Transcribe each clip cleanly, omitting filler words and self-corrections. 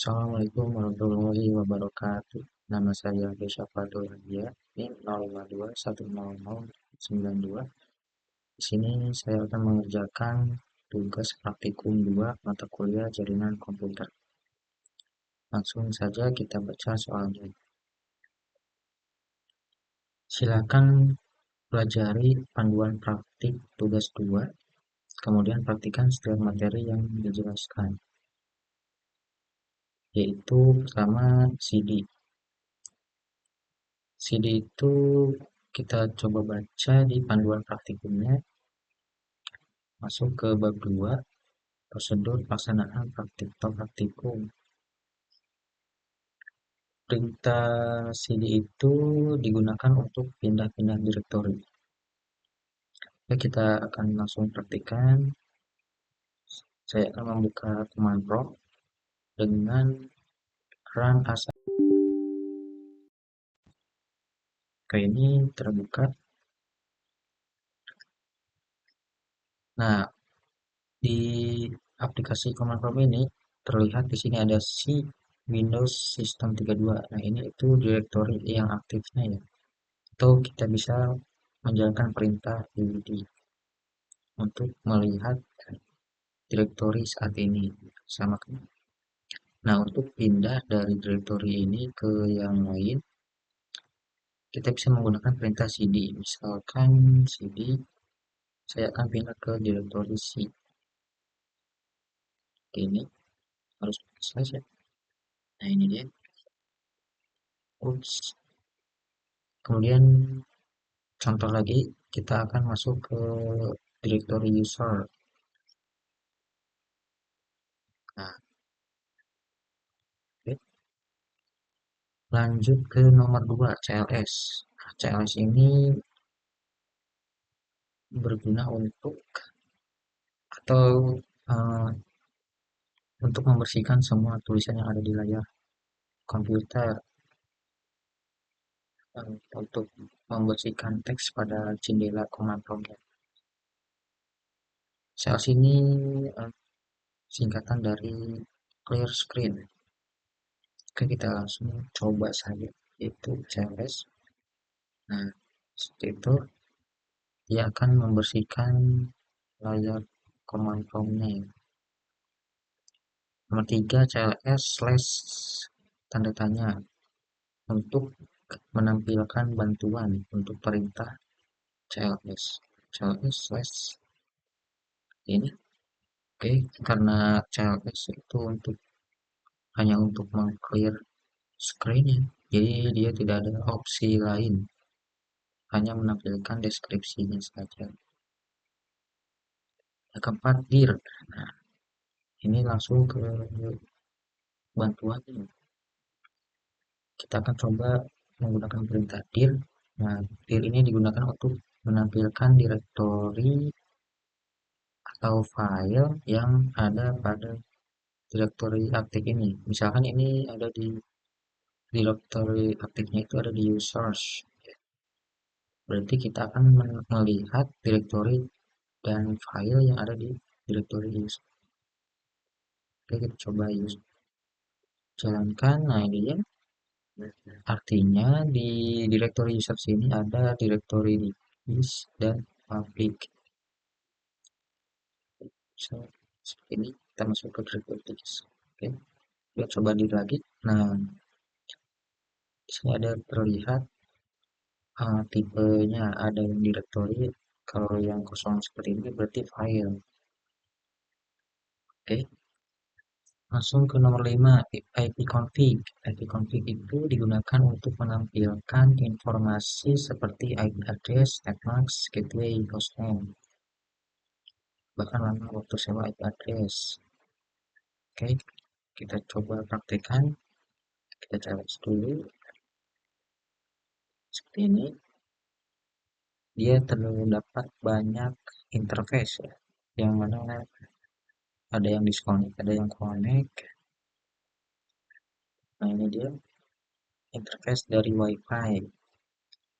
Assalamualaikum warahmatullahi wabarakatuh. Nama saya Desya Fadoladia, NIM 052100092. Di sini saya akan mengerjakan tugas praktikum 2 mata kuliah jaringan komputer. Langsung saja kita baca soalnya. Silakan pelajari panduan praktik tugas 2, kemudian praktikan setiap materi yang dijelaskan, yaitu pertama CD. CD itu kita coba baca di panduan praktikumnya, masuk ke bab 2, prosedur pelaksanaan praktik atau praktikum. Perintah CD itu digunakan untuk pindah-pindah direktori. Oke, kita akan langsung praktikkan. Saya akan membuka command prompt dengan run as. Oke, ini terbuka. Nah, di aplikasi command prompt ini terlihat di sini ada C Windows System 32. Nah, ini itu direktori yang aktifnya ya. Atau kita bisa menjalankan perintah UD untuk melihat direktori saat ini sama kan. Nah, untuk pindah dari direktori ini ke yang lain, kita bisa menggunakan perintah cd. Misalkan cd, saya akan pindah ke direktori C. Ini harus saja. Nah, ini dia. Ups. Kemudian contoh lagi, kita akan masuk ke direktori user. Nah, oke. Lanjut ke nomor 2, CLS. Nah, CLS ini berguna atau uh, untuk membersihkan semua tulisan yang ada di layar komputer, untuk membersihkan teks pada jendela command prompt. Sales ini singkatan dari clear screen. Oke, kita langsung coba saja, yaitu CLS. Nah, seperti itu, dia akan membersihkan layar command prompt-nya. Nomor 3, CLS slash tanda tanya untuk menampilkan bantuan untuk perintah CLS. CLS slash ini. Oke, karena CLS itu hanya untuk meng-clear screen-nya, jadi dia tidak ada opsi lain, hanya menampilkan deskripsinya saja. Yang keempat, dir. Nah, ini langsung ke bantuannya. Kita akan coba menggunakan perintah dir. Nah, dir ini digunakan untuk menampilkan direktori atau file yang ada pada direktori aktif ini. Misalkan ini ada di direktori aktifnya itu ada di users. Berarti kita akan melihat direktori dan file yang ada di direktori user. Oke, kita coba jalankan. Nah, ini ya. Artinya di direktori user sini ada direktori use dan public. So, seperti ini kita masuk ke direktori use. Oke, kita coba di lagi. Nah, di sini ada terlihat tipenya, ada yang directory. Kalau yang kosong seperti ini berarti file. Oke, langsung ke nomor 5, ipconfig. Ipconfig itu digunakan untuk menampilkan informasi seperti IP address, netmask, gateway, hostname, bahkan lama waktu sewa IP address. Oke, kita coba praktekkan. Kita cari dulu. Seperti ini. Dia terdapat banyak interface ya, yang mana ada yang disconnect, ada yang connect. Nah, ini dia interface dari WiFi.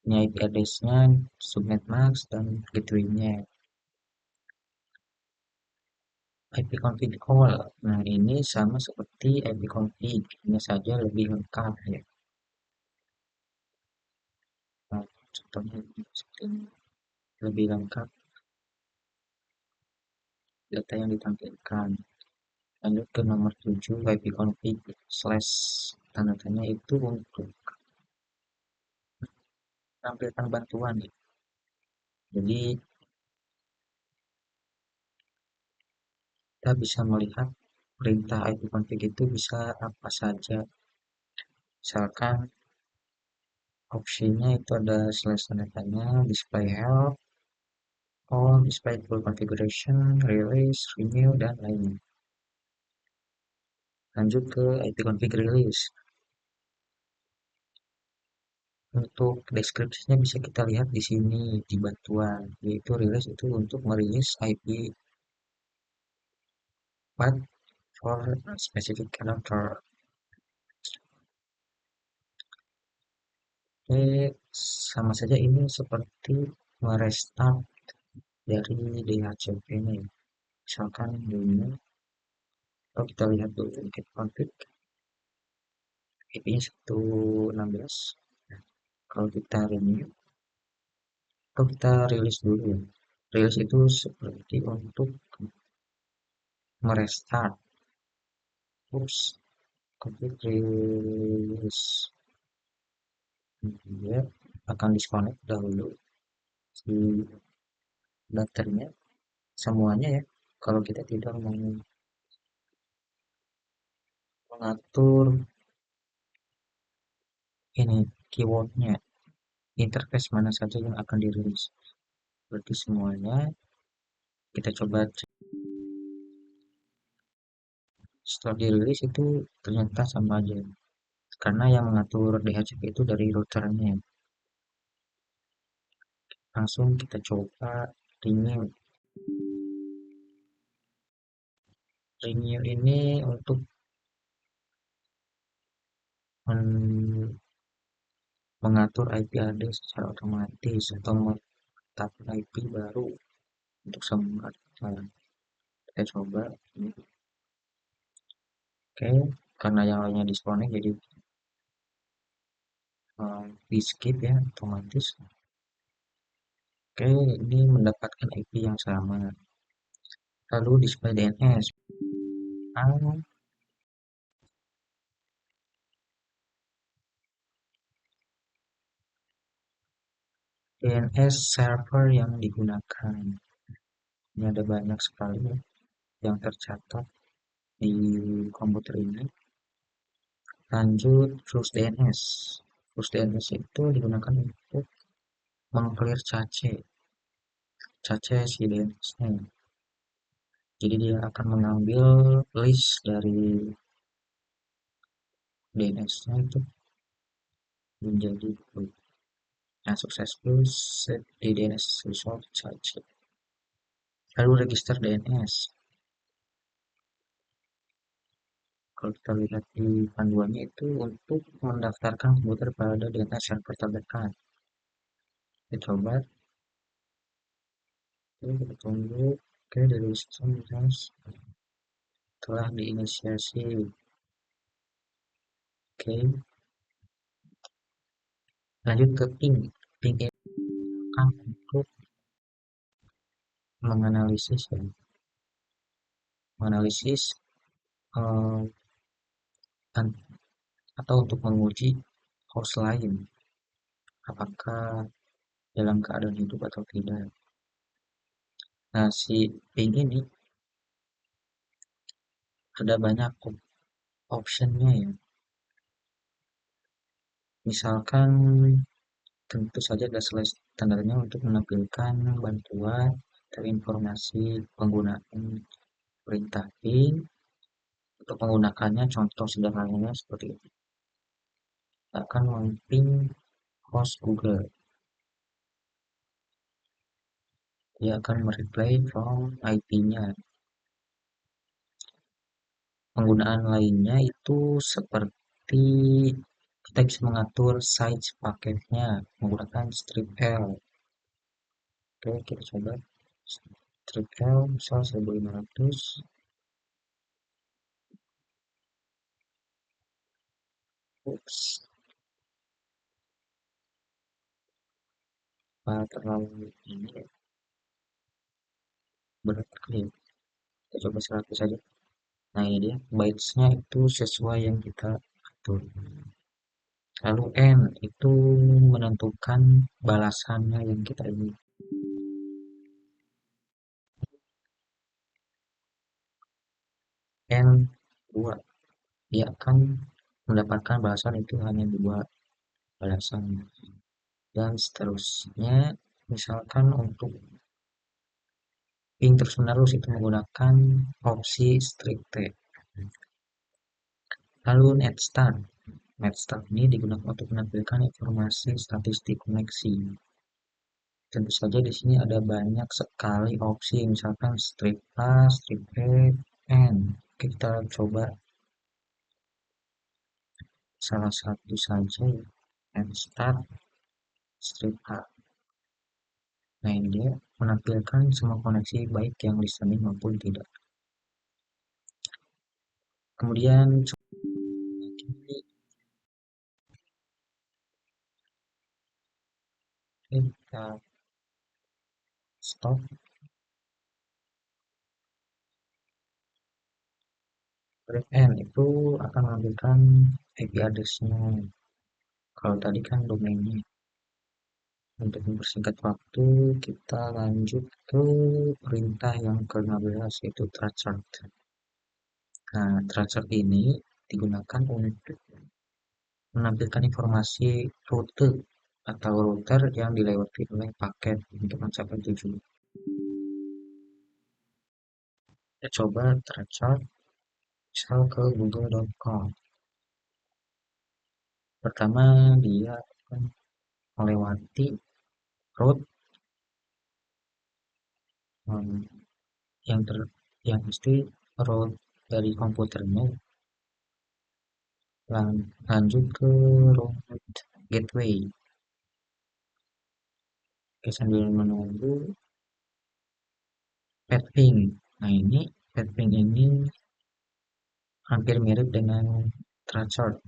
Ini IP address-nya, subnet mask, dan gateway-nya. ipconfig all. Nah, ini sama seperti ipconfig, hanya saja lebih lengkap ya. Nah, contohnya seperti ini. Lebih lengkap data yang ditampilkan. Lanjut ke nomor 7, ipconfig slash tanda tanya itu untuk tampilkan bantuan ya. Jadi kita bisa melihat perintah ipconfig itu bisa apa saja. Misalkan opsinya itu ada slash tanda tanya, display help, all, display full configuration, release, renew, dan lainnya. Lanjut ke ipconfig release. Untuk deskripsinya bisa kita lihat di sini di bantuan, yaitu release itu untuk merilis IP path for specific adapter. Sama saja ini seperti merestart dari DHCP ini. Misalkan ini, kalau kita lihat dulu get config, IP-nya 116. Nah, kalau kita renew, atau kita rilis dulu ya. Rilis itu seperti untuk merestart. Oops, config rilis. Dia akan disconnect dahulu si datanya semuanya ya. Kalau kita tidak mau mengatur ini keywordnya, interface mana saja yang akan dirilis. Berarti semuanya kita coba cek. Setelah dirilis itu ternyata sama aja. Karena yang mengatur DHCP itu dari routernya. Langsung kita coba renew. Renew ini untuk mengatur IP address secara otomatis atau menetapkan IP baru untuk semua. Kita coba. Oke, karena yang lainnya disconnect jadi di skip ya otomatis. Oke, ini mendapatkan IP yang sama. Lalu display DNS. DNS server yang digunakan. Ini ada banyak sekali ya, yang tercatat di komputer ini. Lanjut, Trust DNS. Trust DNS itu digunakan untuk mengclear cache si DNS-nya. Jadi dia akan mengambil list dari DNS-nya itu menjadi yang successful set di DNS result cache. Lalu register DNS. Kalau kita lihat di panduannya itu untuk mendaftarkan komputer pada DNS server terdekat. Kita coba. Oke, kita tunggu. Oke, dari sistem telah diinisiasi. Oke, lanjut ke ping. Ping ini akan untuk menganalisis ya, menganalisis eh, atau untuk menguji host lain apakah dalam keadaan hidup atau tidak. Nah, si ping ini ada banyak optionnya ya. Misalkan tentu saja ada slash tandanya untuk menampilkan bantuan atau informasi penggunaan perintah ping. Untuk menggunakannya contoh sederhananya seperti ini. Kita akan memping host Google. Dia akan mereplay from IP-nya. Penggunaan lainnya itu seperti kita bisa mengatur size paketnya menggunakan strip L. Oke, kita coba strip L misal 1500. Ups, apa terlalu ini ya, berat kali ya. Kita coba 100 saja. Nah ini dia, bytes-nya itu sesuai yang kita atur. Lalu N itu menentukan balasannya yang kita ingin. N 2, dia akan mendapatkan balasan itu hanya 2 balasan. Dan seterusnya, misalkan untuk ping terus menerus itu menggunakan opsi strip T. Lalu netstart ini digunakan untuk menampilkan informasi statistik koneksi. Tentu saja di sini ada banyak sekali opsi, misalkan strip A, strip B, N. Kita coba salah satu saja ya, netstart strip A. Nah ini dia menampilkan semua koneksi baik yang listening maupun tidak. Kemudian kita stop. Strip N itu akan mengambilkan IP address-nya. Kalau tadi kan domainnya. Untuk mempersingkat waktu, kita lanjut ke perintah yang ke-15 yaitu trachart. Nah, trachart ini digunakan untuk menampilkan informasi rute atau router yang dilewati oleh paket untuk mencapai tujuan. Kita coba trachart misal ke google.com. Pertama, dia akan melewati route um, yang yang pasti route dari komputernya, lanjut ke route gateway. Oke, sambil menunggu Petping. Nah ini Petping ini hampir mirip dengan Trachart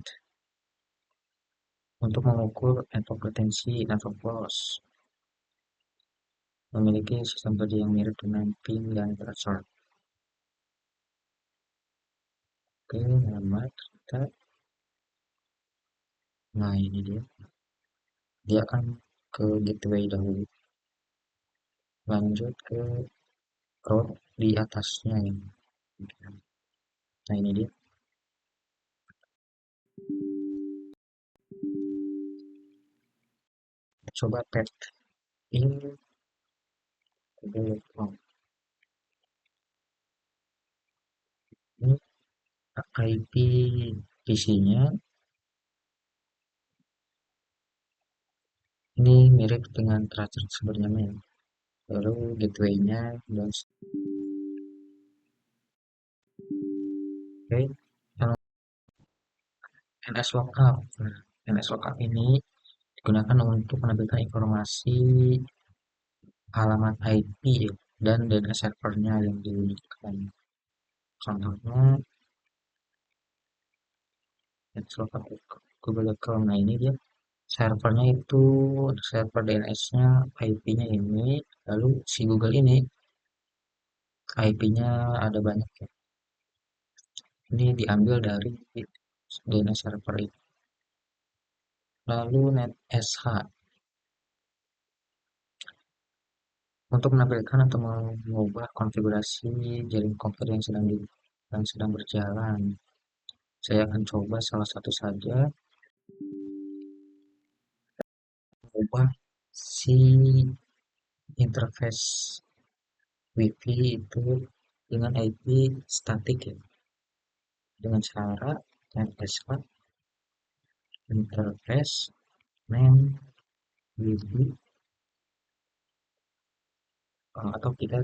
untuk mengukur network latency network loss. Memiliki sistem kerja yang mirip dengan ping dan Trachart. Oke, nama kita. Nah ini dia. Dia akan ke gateway dahulu. Lanjut ke route di atasnya ya. Nah ini dia. Coba pet ini. Ini IP PC-nya ini mirip dengan Tracer sebenarnya. Lalu gateway-nya dan oke, kalau NS lookup. Nah, NS lookup ini digunakan untuk menampilkan informasi alamat IP dan DNS servernya yang diunitkan. Contohnya NS lookup Google.com. Nah ini dia servernya itu server DNS-nya IP-nya ini, lalu si Google ini IP-nya ada banyak ya. Ini diambil dari DNS server itu. Lalu NetSH untuk menampilkan atau mengubah konfigurasi jaring komputer yang sedang berjalan. Saya akan coba salah satu saja, mengubah si interface WiFi itu dengan IP statik ya, dengan cara NSH interface name WiFi, atau kita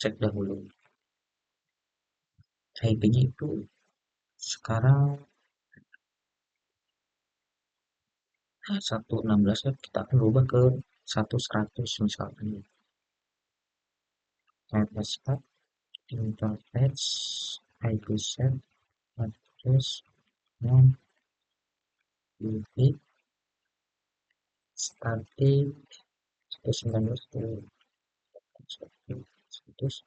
cek dahulu IP-nya itu sekarang 116 ya, kita akan ubah ke 1100 misalkan. NSH interface IP set address UV static 119 status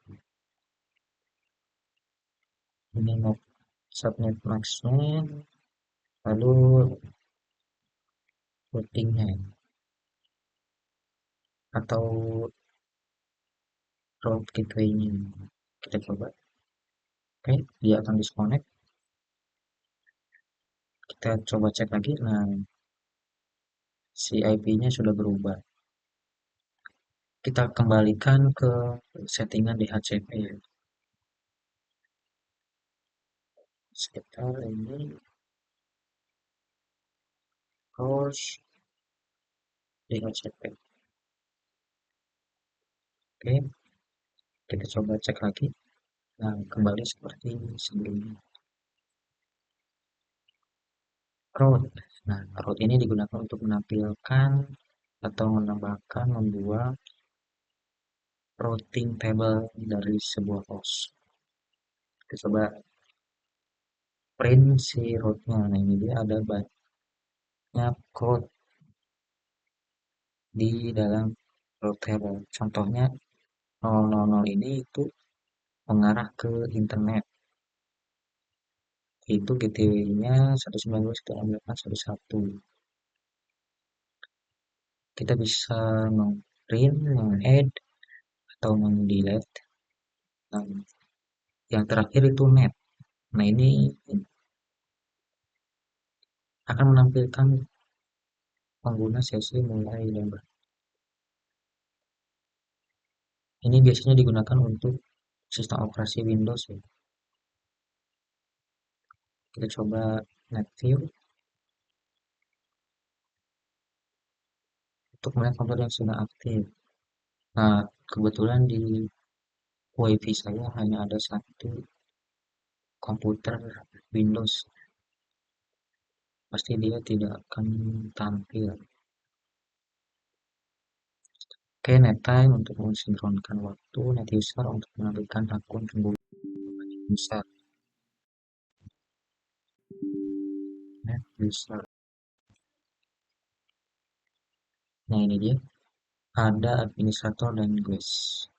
ini mau subnet maxnya, lalu routingnya atau route gateway-nya kita coba. Oke, dia akan disconnect, kita coba cek lagi. Nah, si IP-nya sudah berubah. Kita kembalikan ke settingan DHCP ya. Sekitar ini host DHCP. Oke, kita coba cek lagi. Nah, kembali seperti sebelumnya. Route. Nah, route ini digunakan untuk menampilkan atau menambahkan membuat routing table dari sebuah host. Kita coba print si route-nya. Nah, ini dia ada banyak code di dalam route table. Contohnya 000 ini itu mengarah ke internet. Itu gateway-nya 192.168.1.1. Kita bisa meng-print, meng-add, atau meng-delete. Nah, yang terakhir itu net. Nah, ini akan menampilkan pengguna sesi mulai dan ini biasanya digunakan untuk sistem operasi Windows ya. Kita coba net view untuk melihat komputer yang sudah aktif. Nah, kebetulan di WiFi saya hanya ada satu komputer Windows, pasti dia tidak akan tampil. Oke, nettime untuk mensinkronkan waktu, net user untuk menampilkan akun pengguna user, net user. Nah, ini dia. Ada administrator dan guest.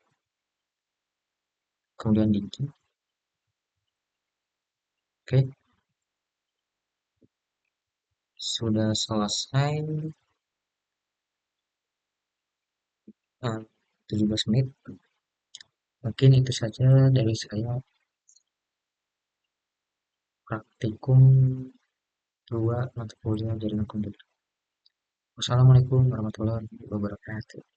Kemudian Diki. Oke, sudah selesai. 17 menit. Mungkin itu saja dari saya praktikum 2 mata kuliah jaringan komputer. Wassalamualaikum warahmatullahi wabarakatuh.